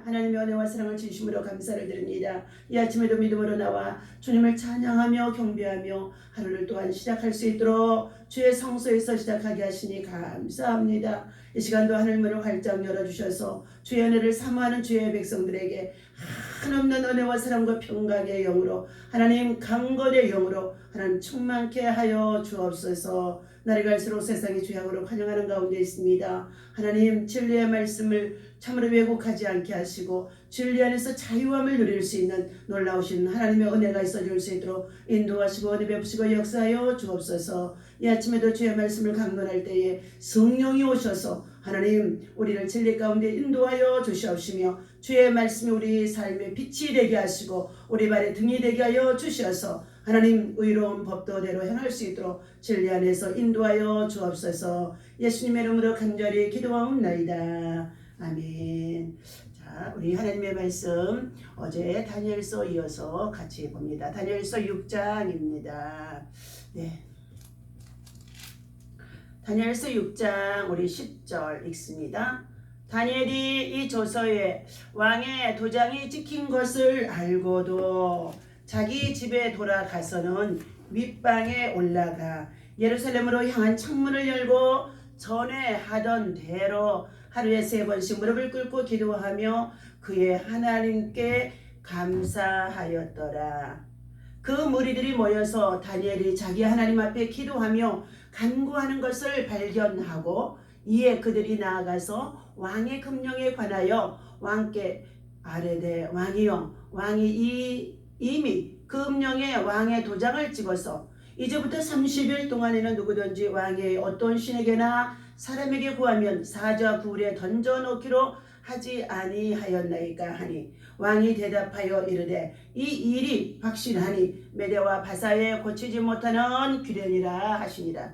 하나님의 은혜와 사랑을 진심으로 감사를 드립니다. 이 아침에도 믿음으로 나와 주님을 찬양하며 경배하며 하루를 또한 시작할 수 있도록 주의 성소에서 시작하게 하시니 감사합니다. 이 시간도 하늘문을 활짝 열어주셔서 주의 은혜를 사모하는 주의 백성들에게 한없는 은혜와 사랑과 평강의 영으로 하나님 강건의 영으로 하나님 충만케 하여 주옵소서. 날이 갈수록 세상이 죄악으로 환영하는 가운데 있습니다. 하나님 진리의 말씀을 참으로 왜곡하지 않게 하시고 진리 안에서 자유함을 누릴 수 있는 놀라우신 하나님의 은혜가 있어줄 수 있도록 인도하시고 은혜 베푸시고 역사하여 주옵소서. 이 아침에도 주의 말씀을 강론할 때에 성령이 오셔서 하나님 우리를 진리 가운데 인도하여 주시옵시며 주의 말씀이 우리 삶의 빛이 되게 하시고 우리 발의 등이 되게 하여 주셔서 하나님 의로운 법도대로 행할 수 있도록 진리 안에서 인도하여 주옵소서. 예수님의 이름으로 간절히 기도하옵나이다. 아멘. 자, 우리 하나님의 말씀 어제 다니엘서 이어서 같이 봅니다. 다니엘서 6장입니다. 네. 다니엘서 6장 우리 10절 읽습니다. 다니엘이 이 조서에 왕의 도장이 찍힌 것을 알고도 자기 집에 돌아가서는 윗방에 올라가 예루살렘으로 향한 창문을 열고 전에 하던 대로 하루에 3번씩 무릎을 꿇고 기도하며 그의 하나님께 감사하였더라. 그 무리들이 모여서 다니엘이 자기 하나님 앞에 기도하며 간구하는 것을 발견하고 이에 그들이 나아가서 왕의 금령에 관하여 왕께 아뢰되 왕이여 왕이 이미 금령에 왕의 도장을 찍어서 이제부터 30일 동안에는 누구든지 왕의 어떤 신에게나 사람에게 구하면 사자 굴에 던져놓기로 하지 아니하였나이까 하니 왕이 대답하여 이르되 이 일이 확실하니 메대와 바사에 고치지 못하는 규례니라 하시니라.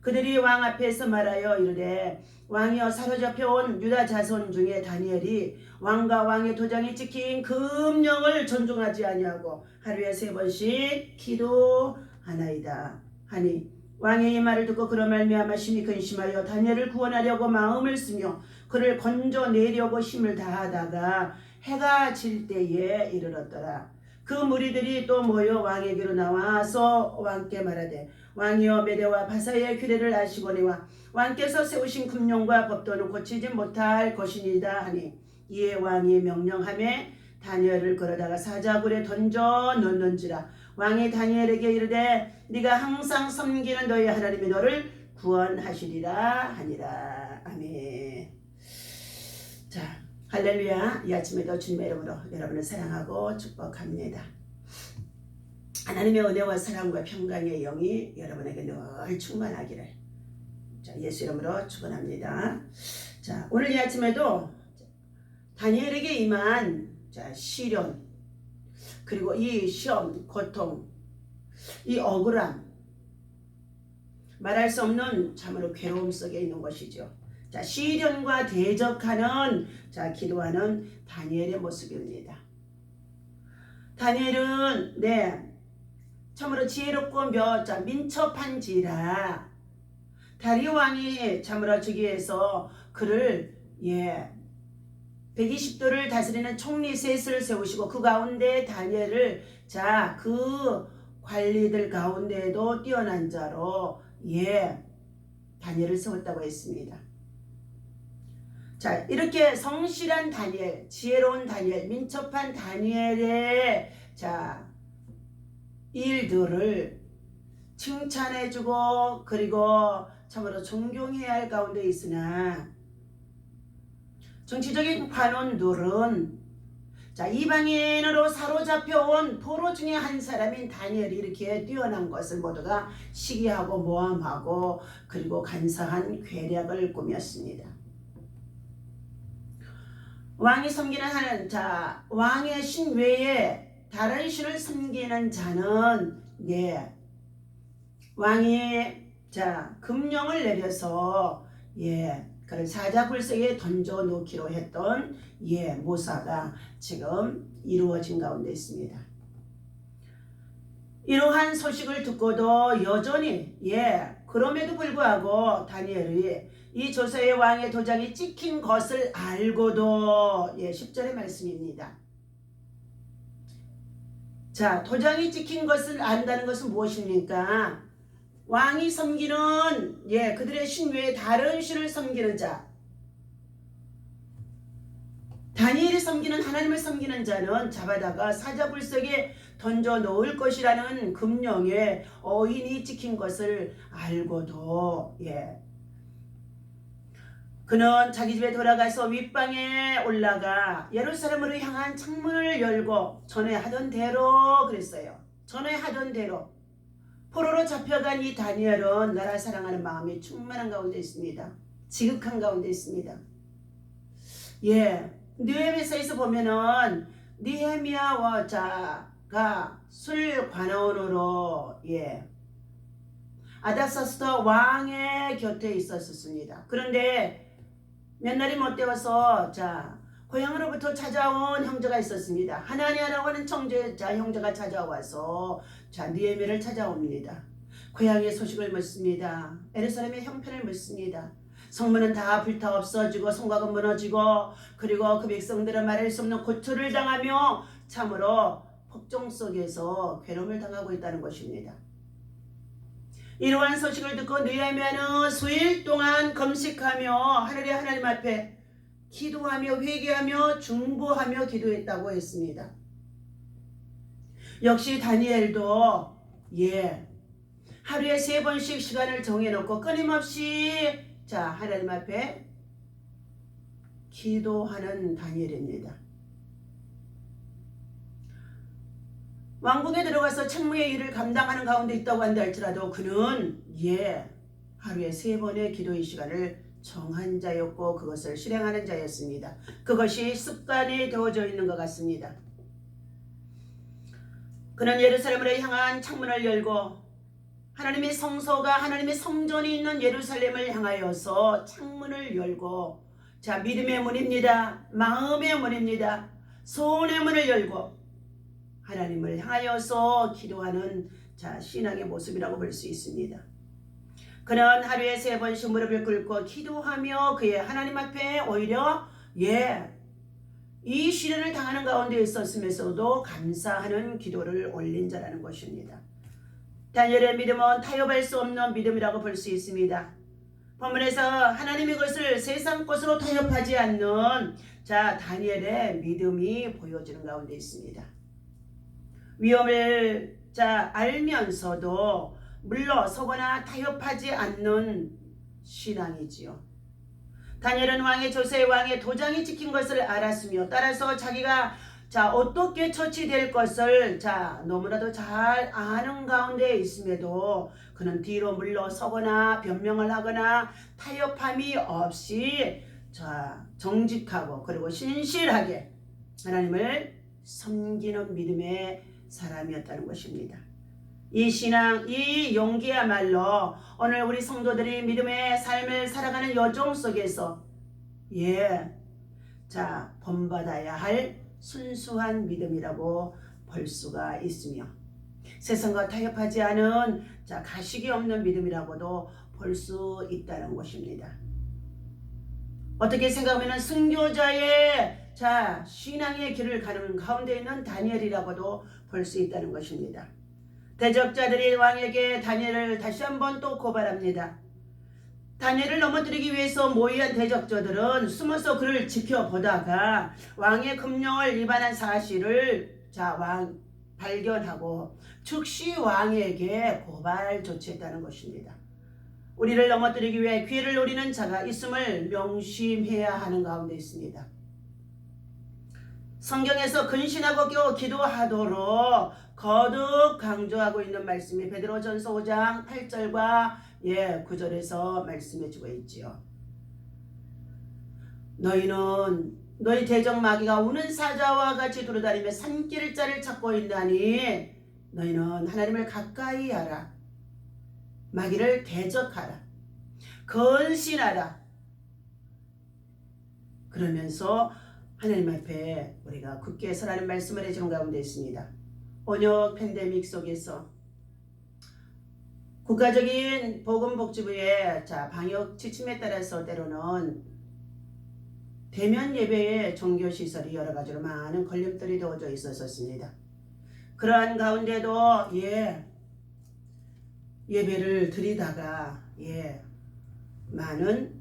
그들이 왕 앞에서 말하여 이르되 왕이여 사로잡혀온 유다 자손 중에 다니엘이 왕과 왕의 도장이 찍힌 금령을 존중하지 아니하고 하루에 3번씩 기도하나이다 하니 왕의 이 말을 듣고 그런 말미암아 심히 근심하여 다니엘을 구원하려고 마음을 쓰며 그를 건져내려고 힘을 다하다가 해가 질 때에 이르렀더라. 그 무리들이 또 모여 왕에게로 나와서 왕께 말하되 왕이여 메대와 바사의 규례를 아시거니와 왕께서 세우신 금령과 법도는 고치지 못할 것이니이다 하니 이에 왕이 명령하매 다니엘을 끌어다가 사자굴에 던져 넣는지라. 왕이 다니엘에게 이르되 네가 항상 섬기는 너희 하나님이 너를 구원하시리라 하니라. 아멘. 자, 할렐루야. 이 아침에도 주님의 이름으로 여러분을 사랑하고 축복합니다. 하나님의 은혜와 사랑과 평강의 영이 여러분에게 늘 충만하기를 자, 예수 이름으로 축원합니다. 자, 오늘 이 아침에도 다니엘에게 임한 시련 그리고 이 시험, 고통, 이 억울함 말할 수 없는 참으로 괴로움 속에 있는 것이죠. 자, 시련과 대적하는 기도하는 다니엘의 모습입니다. 다니엘은 참으로 지혜롭고 민첩한지라 다리오 왕이 참으로 즉위해서 그를 120도를 다스리는 총리 셋을 세우시고 그 가운데 다니엘을 그 관리들 가운데에도 뛰어난 자로 다니엘을 세웠다고 했습니다. 자, 이렇게 성실한 다니엘, 지혜로운 다니엘, 민첩한 다니엘의 일들을 칭찬해주고 그리고 참으로 존경해야 할 가운데 있으나 정치적인 관원들은 이방인으로 사로잡혀온 포로 중에 한 사람인 다니엘이 이렇게 뛰어난 것을 모두가 시기하고 모함하고 그리고 간사한 괴략을 꾸몄습니다. 왕이 섬기는 왕의 신 외에 다른 신을 섬기는 자는 왕이 금령을 내려서 그를 사자굴석에 던져 놓기로 했던 모사가 지금 이루어진 가운데 있습니다. 이러한 소식을 듣고도 여전히 그럼에도 불구하고 다니엘이 이 조서의 왕의 도장이 찍힌 것을 알고도 10절의 말씀입니다. 자, 도장이 찍힌 것을 안다는 것은 무엇입니까? 왕이 섬기는 그들의 신 외에 다른 신을 섬기는 자, 다니엘이 섬기는 하나님을 섬기는 자는 잡아다가 사자굴석에 던져 놓을 것이라는 금령에 어인이 찍힌 것을 알고도 그는 자기 집에 돌아가서 윗방에 올라가 예루살렘으로 향한 창문을 열고 전에 하던 대로 그랬어요. 전에 하던 대로 포로로 잡혀간 이 다니엘은 나라 사랑하는 마음이 충만한 가운데 있습니다. 지극한 가운데 있습니다. 느헤미야서에서 보면은 느헤미야가 술 관원으로 아닥사스다 왕의 곁에 있었습니다. 그런데 몇 날이 못 되어서 고향으로부터 찾아온 형제가 있었습니다. 하나니아라고 하는 청제자 형제가 찾아와서 느헤미야를 찾아옵니다. 고향의 소식을 묻습니다. 예루살렘의 형편을 묻습니다. 성문은 다 불타 없어지고 성곽은 무너지고 그리고 그 백성들은 말할 수 없는 고초를 당하며 참으로 폭정 속에서 괴로움을 당하고 있다는 것입니다. 이러한 소식을 듣고 느헤미야는 수일 동안 금식하며 하늘의 하나님 앞에 기도하며 회개하며 중보하며 기도했다고 했습니다. 역시 다니엘도 하루에 3번씩 시간을 정해놓고 끊임없이 하나님 앞에 기도하는 다니엘입니다. 왕궁에 들어가서 책무의 일을 감당하는 가운데 있다고 한다 할지라도 그는 하루에 3번의 기도의 시간을 정한 자였고 그것을 실행하는 자였습니다. 그것이 습관이 되어져 있는 것 같습니다. 그는 예루살렘으로 향한 창문을 열고 하나님의 성소가 하나님의 성전이 있는 예루살렘을 향하여서 창문을 열고 믿음의 문입니다. 마음의 문입니다. 소원의 문을 열고 하나님을 향하여서 기도하는 신앙의 모습이라고 볼 수 있습니다. 그는 하루에 3번씩 무릎을 꿇고 기도하며 그의 하나님 앞에 오히려 이 시련을 당하는 가운데 있었으면서도 감사하는 기도를 올린 자라는 것입니다. 다니엘의 믿음은 타협할 수 없는 믿음이라고 볼 수 있습니다. 본문에서 하나님의 것을 세상 것으로 타협하지 않는 다니엘의 믿음이 보여지는 가운데 있습니다. 위험을 알면서도 물러서거나 타협하지 않는 신앙이지요. 다니엘은 왕의 조세 왕의 도장이 찍힌 것을 알았으며 따라서 자기가 어떻게 처치될 것을 너무나도 잘 아는 가운데 있음에도 그는 뒤로 물러서거나 변명을 하거나 타협함이 없이 정직하고 그리고 신실하게 하나님을 섬기는 믿음의 사람이었다는 것입니다. 이 신앙, 이 용기야말로 오늘 우리 성도들이 믿음의 삶을 살아가는 여정 속에서 본받아야 할 순수한 믿음이라고 볼 수가 있으며 세상과 타협하지 않은 가식이 없는 믿음이라고도 볼 수 있다는 것입니다. 어떻게 생각하면 순교자의 신앙의 길을 가는 가운데 있는 다니엘이라고도 볼 수 있다는 것입니다. 대적자들이 왕에게 다니엘을 다시 한번 또 고발합니다. 다니엘을 넘어뜨리기 위해서 모의한 대적자들은 숨어서 그를 지켜보다가 왕의 금령을 위반한 사실을 발견하고 즉시 왕에게 고발 조치했다는 것입니다. 우리를 넘어뜨리기 위해 기회를 노리는 자가 있음을 명심해야 하는 가운데 있습니다. 성경에서 근신하고 기도하도록 거듭 강조하고 있는 말씀이 베드로전서 5장 8절과 9절에서 말씀해주고 있지요. 너희는 너희 대적 마귀가 우는 사자와 같이 두루다니며 산길 자를 찾고 있나니 너희는 하나님을 가까이 하라. 마귀를 대적하라. 근신하라. 그러면서 하나님 앞에 우리가 굳게 서라는 말씀을 해주는 가운데 있습니다. 번역 팬데믹 속에서 국가적인 보건복지부의 방역 지침에 따라서 때로는 대면 예배의 종교시설이 여러 가지로 많은 걸림돌이 되어져 있었습니다. 그러한 가운데도 예배를 드리다가 많은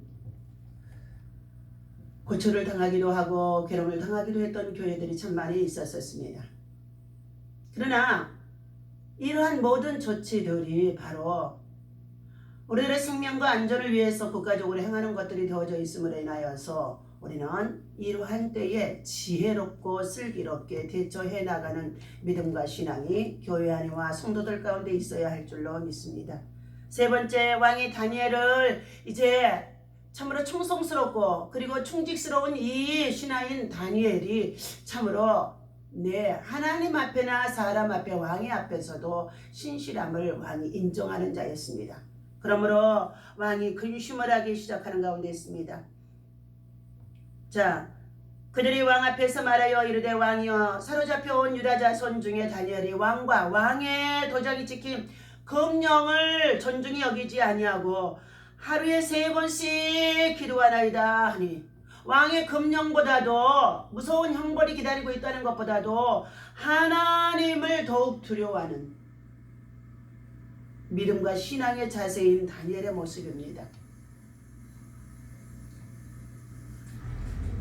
고초를 당하기도 하고 괴로움을 당하기도 했던 교회들이 참 많이 있었습니다. 그러나 이러한 모든 조치들이 바로 우리들의 생명과 안전을 위해서 국가적으로 행하는 것들이 되어져 있음으로 인하여서 우리는 이러한 때에 지혜롭고 슬기롭게 대처해 나가는 믿음과 신앙이 교회 안에와 성도들 가운데 있어야 할 줄로 믿습니다. 세 번째, 왕이 다니엘을 이제 참으로 충성스럽고 그리고 충직스러운 이 신하인 다니엘이 참으로 하나님 앞에나 사람 앞에 왕의 앞에서도 신실함을 왕이 인정하는 자였습니다. 그러므로 왕이 근심을 하기 시작하는 가운데 있습니다. 그들이 왕 앞에서 말하여 이르되 왕이여 사로잡혀온 유다 자손 중에 다니엘이 왕과 왕의 도장이 찍힌 금령을 존중히 여기지 아니하고 하루에 3번씩 기도하나이다 하니 왕의 금령보다도 무서운 형벌이 기다리고 있다는 것보다도 하나님을 더욱 두려워하는 믿음과 신앙의 자세인 다니엘의 모습입니다.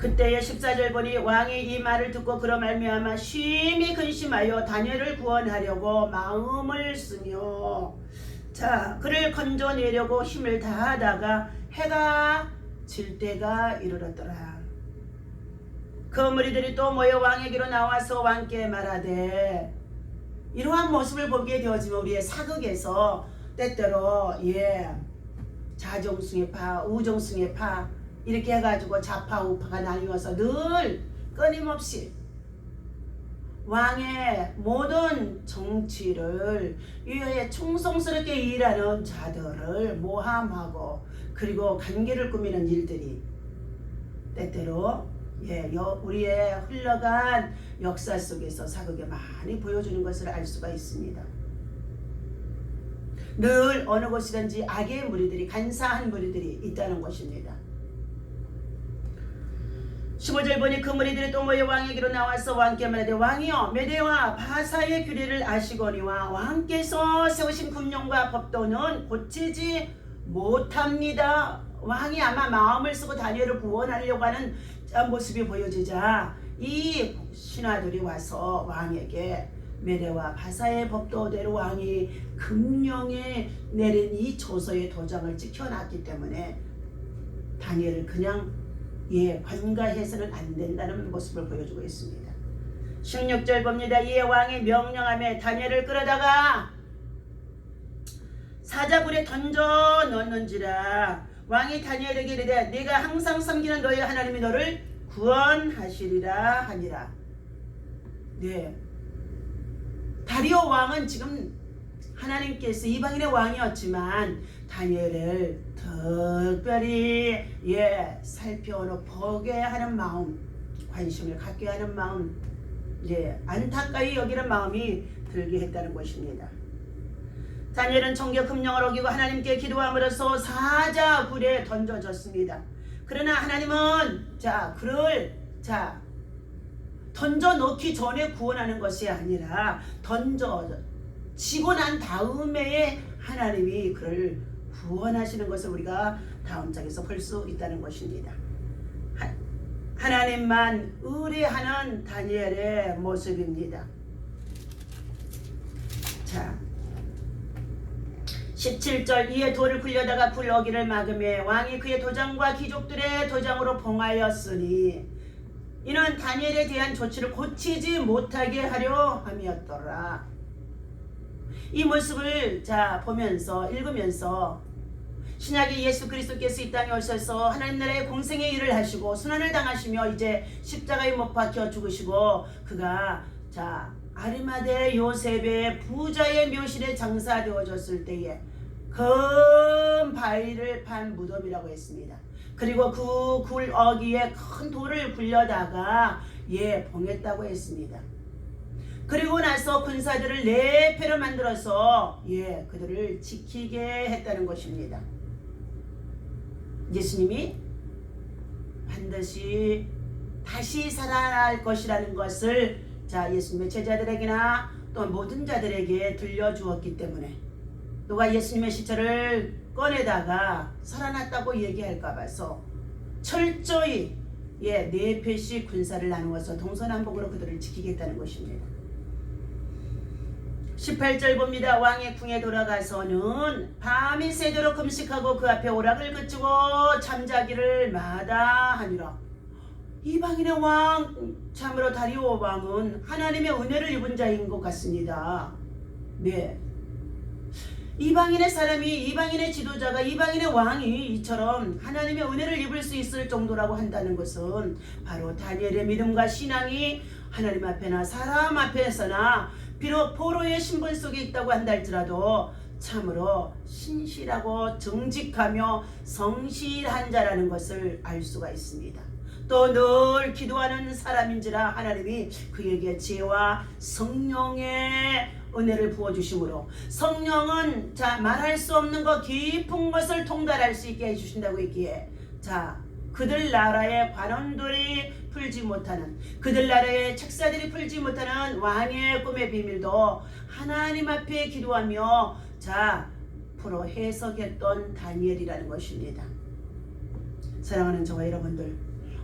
그때의 14절 보니 왕이 이 말을 듣고 그로 말미암아 심히 근심하여 다니엘을 구원하려고 마음을 쓰며 자 그를 건져내려고 힘을 다하다가 해가 질 때가 이르렀더라. 그 무리들이 또 모여 왕에게로 나와서 왕께 말하되 이러한 모습을 보게 되어지면 우리의 사극에서 때때로 자정승의 파, 우정승의 파 이렇게 해가지고 좌파 우파가 나뉘어서 늘 끊임없이 왕의 모든 정치를 위하여 충성스럽게 일하는 자들을 모함하고 그리고 관계를 꾸미는 일들이 때때로 우리의 흘러간 역사 속에서 사극에 많이 보여주는 것을 알 수가 있습니다. 늘 어느 곳이든지 악의 무리들이 간사한 무리들이 있다는 것입니다. 15절 보니 그 무리들이 또 모여 왕에게로 나와서 왕께 말하되 왕이여 메대와 바사의 규례를 아시거니와 왕께서 세우신 금령과 법도는 고치지 못합니다. 왕이 아마 마음을 쓰고 다니엘을 구원하려고 하는 모습이 보여지자 이 신하들이 와서 왕에게 메대와 바사의 법도대로 왕이 금령에 내린 이 조서의 도장을 찍혀놨기 때문에 다니엘을 그냥 관가해서는 안 된다는 모습을 보여주고 있습니다. 16절 봅니다. 이에 왕이 명령하며 다니엘을 끌어다가 사자굴에 던져 넣는지라. 왕이 다니엘에게 이르되 네가 항상 섬기는 너의 하나님이 너를 구원하시리라 하니라. 다리오 왕은 지금 하나님께서 이방인의 왕이었지만 다니엘을 특별히 살펴보게 하는 마음, 관심을 갖게 하는 마음, 안타까이 여기는 마음이 들게 했다는 것입니다. 다니엘은 정결 금령을 어기고 하나님께 기도함으로써 사자굴에 던져졌습니다. 그러나 하나님은 그를 던져 넣기 전에 구원하는 것이 아니라 던져지고 난 다음에 하나님이 그를 구원하시는 것을 우리가 다음 장에서 볼 수 있다는 것입니다. 하나님만 의뢰하는 다니엘의 모습입니다. 17절 이에 돌을 굴려다가 불 어기를 막으며 왕이 그의 도장과 귀족들의 도장으로 봉하였으니 이는 다니엘에 대한 조치를 고치지 못하게 하려 함이었더라. 이 모습을 보면서 읽으면서 신약의 예수 그리스도께서 이 땅에 오셔서 하나님 나라의 공생의 일을 하시고 순환을 당하시며 이제 십자가에 못 박혀 죽으시고 그가 아리마대 요셉의 부자의 묘실에 장사되어졌을 때에 금 바위를 판 무덤이라고 했습니다. 그리고 그 굴 어기에 큰 돌을 굴려다가 봉했다고 했습니다. 그리고 나서 군사들을 4패로 만들어서 그들을 지키게 했다는 것입니다. 예수님이 반드시 다시 살아날 것이라는 것을 예수님의 제자들에게나 또 모든 자들에게 들려주었기 때문에 누가 예수님의 시체를 꺼내다가 살아났다고 얘기할까 봐서 철저히 4패씩 군사를 나누어서 동서남북으로 그들을 지키겠다는 것입니다. 18절 봅니다. 왕의 궁에 돌아가서는 밤이 새도록 금식하고 그 앞에 오락을 그치고 잠자기를 마다하니라. 이방인의 왕, 참으로 다리오 왕은 하나님의 은혜를 입은 자인 것 같습니다. 이방인의 사람이, 이방인의 지도자가, 이방인의 왕이 이처럼 하나님의 은혜를 입을 수 있을 정도라고 한다는 것은 바로 다니엘의 믿음과 신앙이 하나님 앞에나 사람 앞에서나 비록 포로의 신분 속에 있다고 한다 할지라도 참으로 신실하고 정직하며 성실한 자라는 것을 알 수가 있습니다. 또 늘 기도하는 사람인지라 하나님이 그에게 지혜와 성령의 은혜를 부어주심으로 성령은 말할 수 없는 것 깊은 것을 통달할 수 있게 해주신다고 했기에 그들 나라의 관원들이 풀지 못하는 그들 나라의 책사들이 풀지 못하는 왕의 꿈의 비밀도 하나님 앞에 기도하며 풀어 해석했던 다니엘이라는 것입니다. 사랑하는 저와 여러분들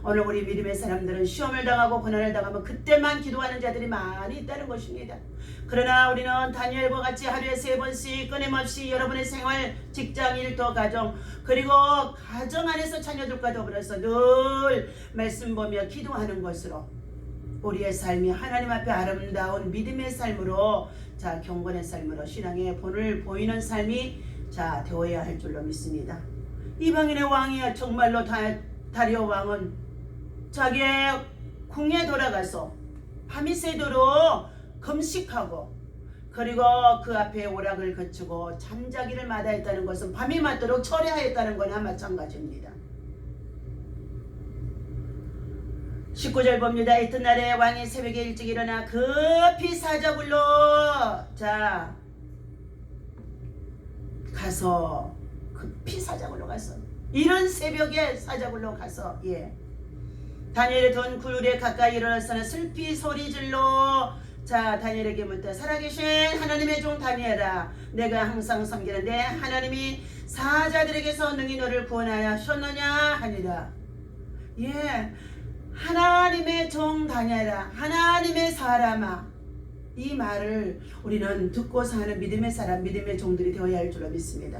오늘 우리 믿음의 사람들은 시험을 당하고 고난을 당하면 그때만 기도하는 자들이 많이 있다는 것입니다. 그러나 우리는 다니엘과 같이 하루에 3번씩 끊임없이 여러분의 생활, 직장, 일터, 가정, 그리고 가정 안에서 자녀들과 더불어서 늘 말씀 보며 기도하는 것으로 우리의 삶이 하나님 앞에 아름다운 믿음의 삶으로, 자, 경건의 삶으로 신앙의 본을 보이는 삶이 자 되어야 할 줄로 믿습니다. 이방인의 왕이야. 정말로 다리오 왕은 자기의 궁에 돌아가서 밤이 새도록 금식하고 그리고 그 앞에 오락을 거치고 잠자기를 마다했다는 것은 밤이 맞도록 철회하였다는 거나 마찬가지입니다. 19절 봅니다. 이튿날에 왕이 새벽에 일찍 일어나 급히 사자굴로 자 가서 급히 사자굴로 가서 이른 새벽에 사자굴로 가서 다니엘의 던 굴에 가까이 일어나서는 슬피 소리질러 자 다니엘에게 묻다. 살아계신 하나님의 종 다니엘아, 내가 항상 섬기는 내 하나님이 사자들에게서 능히 너를 구원하였느냐 하니라. 하나님의 종 다니엘아, 하나님의 사람아, 이 말을 우리는 듣고 사는 믿음의 사람, 믿음의 종들이 되어야 할 줄로 믿습니다.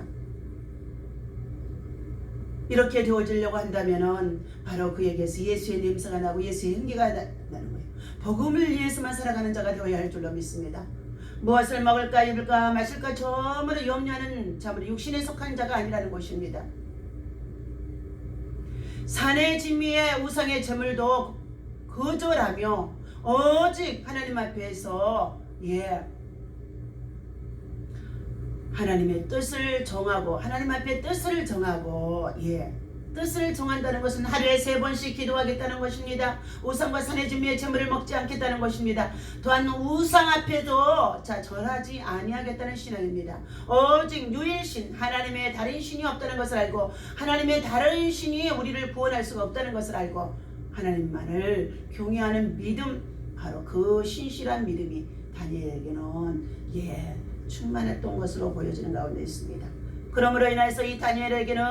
이렇게 되어지려고 한다면은 바로 그에게서 예수의 냄새가 나고 예수의 향기가 나는 거예요. 복음을 위해서만 살아가는 자가 되어야 할 줄로 믿습니다. 무엇을 먹을까 입을까 마실까 전부를 염려하는 참으로 육신에 속한 자가 아니라는 것입니다. 산의 진미에 우상의 제물도 거절하며 오직 하나님 앞에서 하나님의 뜻을 정하고 하나님 앞에 뜻을 정하고 뜻을 정한다는 것은 하루에 3번씩 기도하겠다는 것입니다. 우상과 산의 진미의 제물을 먹지 않겠다는 것입니다. 또한 우상 앞에도 절하지 아니하겠다는 신앙입니다. 오직 유일신 하나님의 다른 신이 없다는 것을 알고 하나님의 다른 신이 우리를 구원할 수가 없다는 것을 알고 하나님만을 경외하는 믿음, 바로 그 신실한 믿음이 다니엘에게는 충만했던 것으로 보여지는 가운데 있습니다. 그러므로 인해서 이 다니엘에게는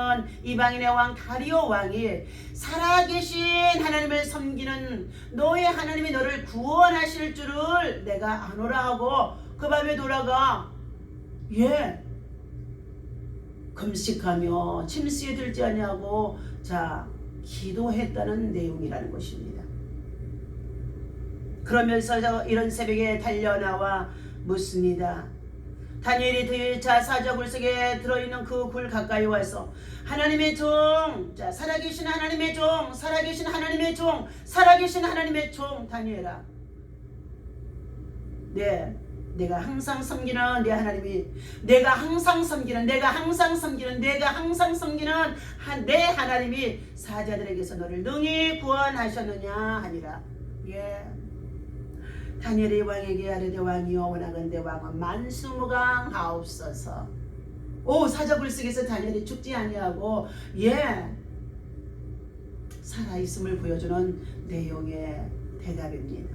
이방인의 왕 다리오 왕이 살아계신 하나님을 섬기는 너의 하나님이 너를 구원하실 줄을 내가 아노라 하고 그 밤에 돌아가 금식하며 침수에 들지 아니하고 기도했다는 내용이라는 것입니다. 그러면서 이런 새벽에 달려나와 묻습니다. 다니엘이 사자굴 속에 들어있는 그 굴 가까이 와서 하나님의 종, 살아계신 하나님의 종, 살아계신 하나님의 종, 살아계신 하나님의 종 다니엘아, 내가 항상 섬기는 내 하나님이, 내가 항상 섬기는 내 하나님이 사자들에게서 너를 능히 구원하셨느냐 하니라. 다니엘이 왕에게 아뢰되 왕이여 원하건대 왕은 만수무강하옵소서. 사자굴 속에서 다니엘이 죽지 아니하고 살아있음을 보여주는 내용의 대답입니다.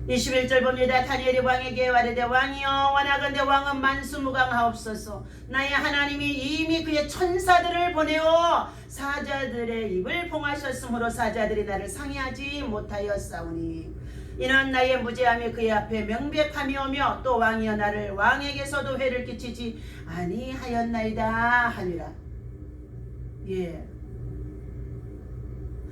21절 봅니다. 다니엘이 왕에게 아뢰되 왕이여 원하건대 왕은 만수무강하옵소서. 나의 하나님이 이미 그의 천사들을 보내어 사자들의 입을 봉하셨으므로 사자들이 나를 상해하지 못하였사오니 이는 나의 무죄함이 그의 앞에 명백함이오며 또 왕이여 나를 왕에게서도 회를 끼치지 아니하였나이다 하니라.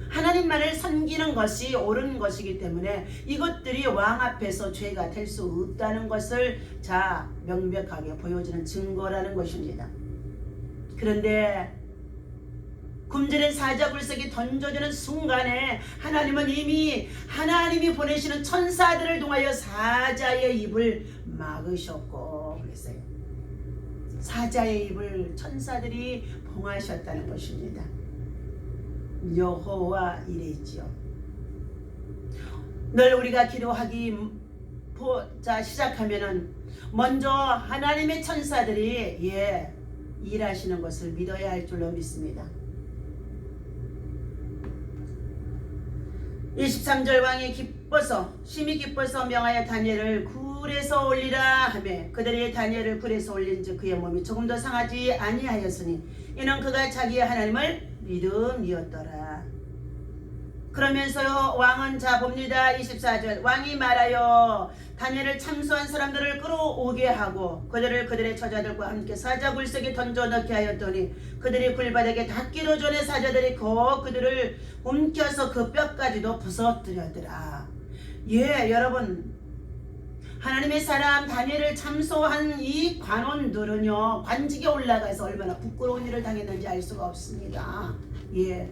하나님만을 섬기는 것이 옳은 것이기 때문에 이것들이 왕 앞에서 죄가 될 수 없다는 것을 명백하게 보여주는 증거라는 것입니다. 그런데 굶주린 사자굴 속에 던져지는 순간에 하나님은 이미 하나님이 보내시는 천사들을 통하여 사자의 입을 막으셨고 그랬어요. 사자의 입을 천사들이 봉하셨다는 것입니다. 여호와 이레지요. 늘 우리가 기도하기 시작하면은 먼저 하나님의 천사들이 일하시는 것을 믿어야 할 줄로 믿습니다. 23절 왕이 심히 기뻐서 명하여 다니엘을 굴에서 올리라 하며 그들이 다니엘을 굴에서 올린즉 그의 몸이 조금 더 상하지 아니하였으니 이는 그가 자기의 하나님을 믿음이었더라. 그러면서요 왕은 자 봅니다. 24절 왕이 말하여 다니엘을 참소한 사람들을 끌어오게 하고 그들을 그들의 처자들과 함께 사자굴석에 던져넣게 하였더니 그들이 굴바닥에 닿기도 전에 사자들이 그들을 움켜서 그 뼈까지도 부서뜨렸더라. 예, 여러분, 하나님의 사람 다니엘을 참소한 이 관원들은요 관직에 올라가서 얼마나 부끄러운 일을 당했는지 알 수가 없습니다. 예,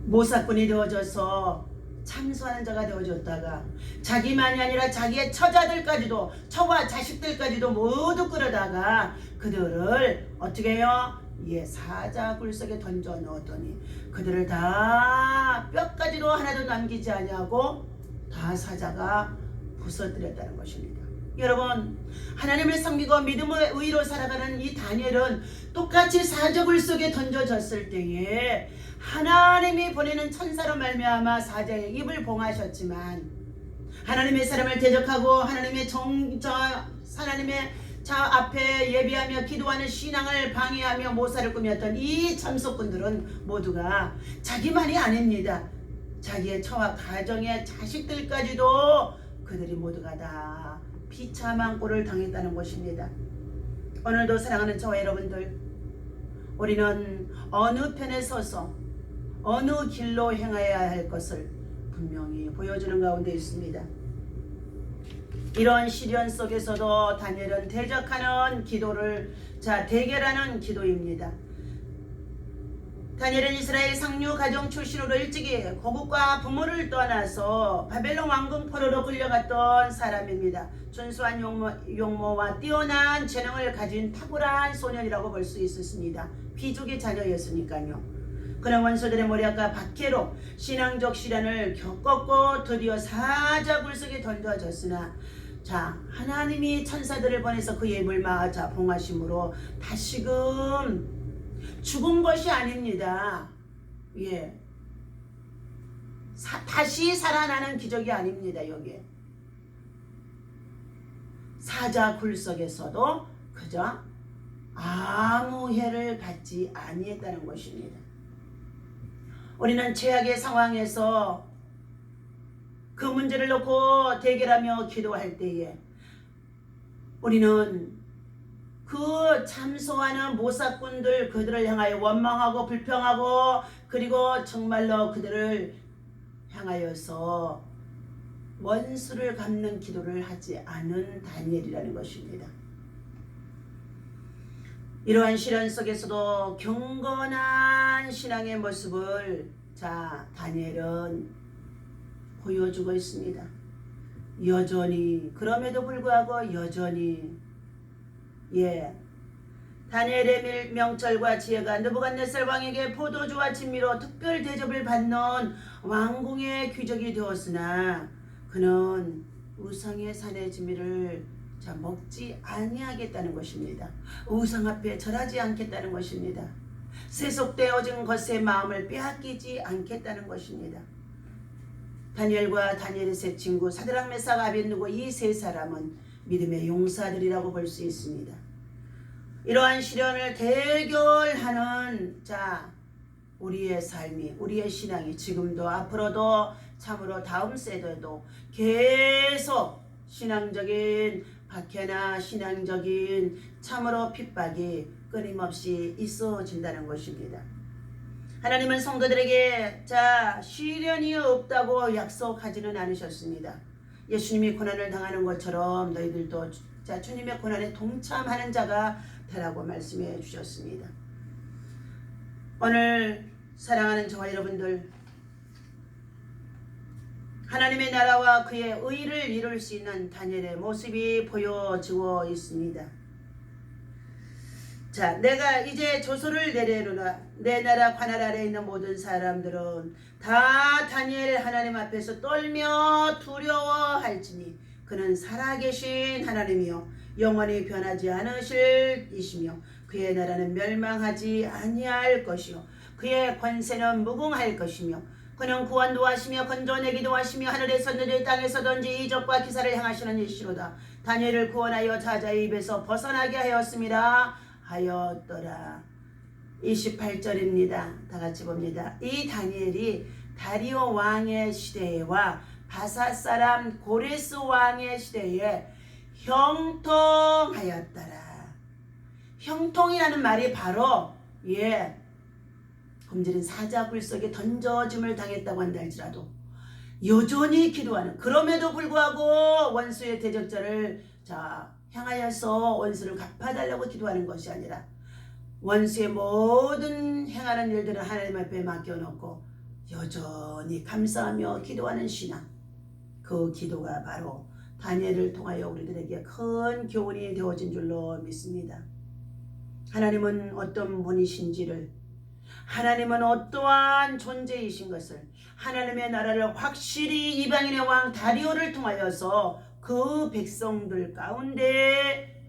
모사꾼이 되어져서 참소하는 자가 되어졌다가 자기만이 아니라 자기의 처자들까지도, 처와 자식들까지도 모두 끌어다가 그들을 어떻게 해요? 예, 사자굴석에 던져 넣었더니 그들을 다 뼈까지도 하나도 남기지 아니하고 다 사자가 부서뜨렸다는 것입니다. 여러분, 하나님을 섬기고 믿음의 의로 살아가는 이 다니엘은 똑같이 사자굴석에 던져졌을 때에 하나님이 보내는 천사로 말미암아 사자의 입을 봉하셨지만 하나님의 사람을 대적하고 하나님의 하나님의 자 앞에 예비하며 기도하는 신앙을 방해하며 모사를 꾸몄던 이 참소꾼들은 모두가 자기만이 아닙니다. 자기의 처와 가정의 자식들까지도 그들이 모두가 다 비참한 꼴을 당했다는 것입니다. 오늘도 사랑하는 저와 여러분들, 우리는 어느 편에 서서 어느 길로 행하여야 할 것을 분명히 보여주는 가운데 있습니다. 이런 시련 속에서도 다니엘은 대적하는 기도를 대결하는 기도입니다. 다니엘은 이스라엘 상류 가정 출신으로 일찍이 고국과 부모를 떠나서 바벨론 왕궁 포로로 끌려갔던 사람입니다. 준수한 용모와 뛰어난 재능을 가진 탁월한 소년이라고 볼 수 있었습니다. 귀족의 자녀였으니까요. 그는 원수들의 모략과 박해로 신앙적 시련을 겪었고 드디어 사자굴석에 던져졌으나 하나님이 천사들을 보내서 그의 입을 막아 봉하심으로 다시금 죽은 것이 아닙니다. 예, 다시 살아나는 기적이 아닙니다. 여기에 사자굴석에서도 그저 아무 해를 받지 아니했다는 것입니다. 우리는 최악의 상황에서 그 문제를 놓고 대결하며 기도할 때에 우리는 그 참소하는 모사꾼들 그들을 향하여 원망하고 불평하고 그리고 정말로 그들을 향하여서 원수를 갚는 기도를 하지 않은 다니엘이라는 것입니다. 이러한 시련 속에서도 경건한 신앙의 모습을 다니엘은 보여주고 있습니다. 여전히 그럼에도 불구하고 여전히 다니엘의 명철과 지혜가 느부갓네살 왕에게 포도주와 진미로 특별 대접을 받는 왕궁의 귀족이 되었으나 그는 우상의 산의 진미를 먹지 아니하겠다는 것입니다. 우상 앞에 절하지 않겠다는 것입니다. 세속되어진 것의 마음을 빼앗기지 않겠다는 것입니다. 다니엘과 다니엘의 세 친구 사드락 메삭 아벳느고 이 세 사람은 믿음의 용사들이라고 볼 수 있습니다. 이러한 시련을 대결하는 우리의 삶이, 우리의 신앙이 지금도 앞으로도 참으로 다음 세대도 계속 신앙적인 박해나 신앙적인 참으로 핍박이 끊임없이 있어진다는 것입니다. 하나님은 성도들에게 시련이 없다고 약속하지는 않으셨습니다. 예수님이 고난을 당하는 것처럼 너희들도 주님의 고난에 동참하는 자가 되라고 말씀해 주셨습니다. 오늘 사랑하는 저와 여러분들, 하나님의 나라와 그의 의를 이룰 수 있는 다니엘의 모습이 보여지고 있습니다. 내가 이제 조소를 내려놓으나 내 나라 관할 아래에 있는 모든 사람들은 다 다니엘 하나님 앞에서 떨며 두려워할지니 그는 살아계신 하나님이요 영원히 변하지 않으실 이시며 그의 나라는 멸망하지 아니할 것이요 그의 권세는 무궁할 것이며 그는 구원도 하시며 건져내기도 하시며 하늘에서든지 땅에서든지 이적과 기사를 행하시는 이시로다. 다니엘을 구원하여 사자의 입에서 벗어나게 하였습니다. 하였더라. 28절입니다. 다 같이 봅니다. 이 다니엘이 다리오 왕의 시대와 바사 사람 고레스 왕의 시대에 형통하였더라. 형통이라는 말이 바로 굶주린 사자굴 속에 던져짐을 당했다고 한다 할지라도 여전히 기도하는, 그럼에도 불구하고 원수의 대적자를 향하여서 원수를 갚아달라고 기도하는 것이 아니라 원수의 모든 행하는 일들을 하나님 앞에 맡겨놓고 여전히 감사하며 기도하는 신앙, 그 기도가 바로 다니엘을 통하여 우리들에게 큰 교훈이 되어진 줄로 믿습니다. 하나님은 어떤 분이신지를, 하나님은 어떠한 존재이신 것을, 하나님의 나라를 확실히 이방인의 왕 다리오를 통하여서 그 백성들 가운데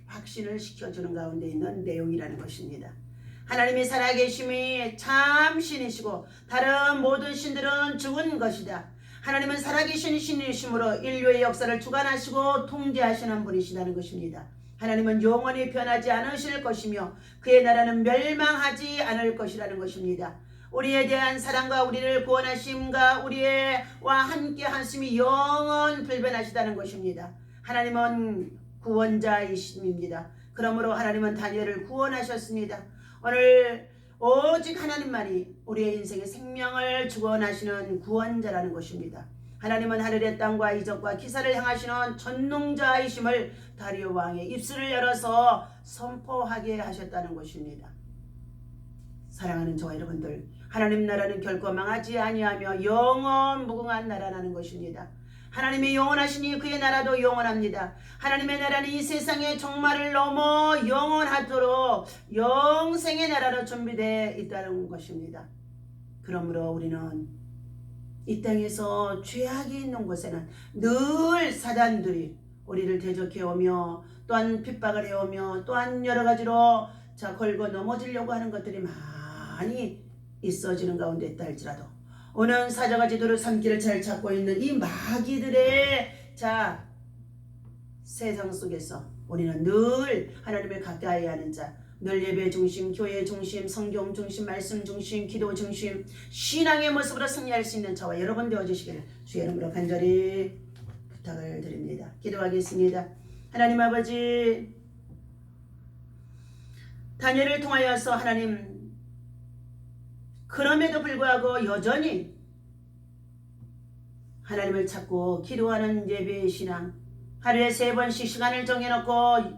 확신을 시켜주는 가운데 있는 내용이라는 것입니다. 하나님이 살아계심이 참 신이시고 다른 모든 신들은 죽은 것이다. 하나님은 살아계신 신이심으로 인류의 역사를 주관하시고 통제하시는 분이시다는 것입니다. 하나님은 영원히 변하지 않으실 것이며 그의 나라는 멸망하지 않을 것이라는 것입니다. 우리에 대한 사랑과 우리를 구원하심과 우리와 함께 하심이 영원 불변하시다는 것입니다. 하나님은 구원자이십니다. 그러므로 하나님은 다니엘을 구원하셨습니다. 오늘 오직 하나님만이 우리의 인생의 생명을 주권하시는 구원자라는 것입니다. 하나님은 하늘의 땅과 이적과 기사를 행하시는 전능자이심을 다리오 왕의 입술을 열어서 선포하게 하셨다는 것입니다. 사랑하는 저와 여러분들, 하나님 나라는 결코 망하지 아니하며 영원 무궁한 나라라는 것입니다. 하나님이 영원하시니 그의 나라도 영원합니다. 하나님의 나라는 이 세상의 종말을 넘어 영원하도록 영생의 나라로 준비되어 있다는 것입니다. 그러므로 우리는 이 땅에서 죄악이 있는 곳에는 늘 사단들이 우리를 대적해오며 또한 핍박을 해오며 또한 여러 가지로 걸고 넘어지려고 하는 것들이 많이 있어지는 가운데 있다 할지라도 오는 사자가 지도를 삼기를 잘 찾고 있는 이 마귀들의 세상 속에서 우리는 늘 하나님을 가까이 하는 자, 늘 예배 중심, 교회 중심, 성경 중심, 말씀 중심, 기도 중심, 신앙의 모습으로 승리할 수 있는 저와 여러분 되어주시기를 주의 이름으로 간절히 부탁을 드립니다. 기도하겠습니다. 하나님 아버지, 다니엘을 통하여서 하나님, 그럼에도 불구하고 여전히 하나님을 찾고 기도하는 예배의 신앙, 하루에 3번씩 시간을 정해놓고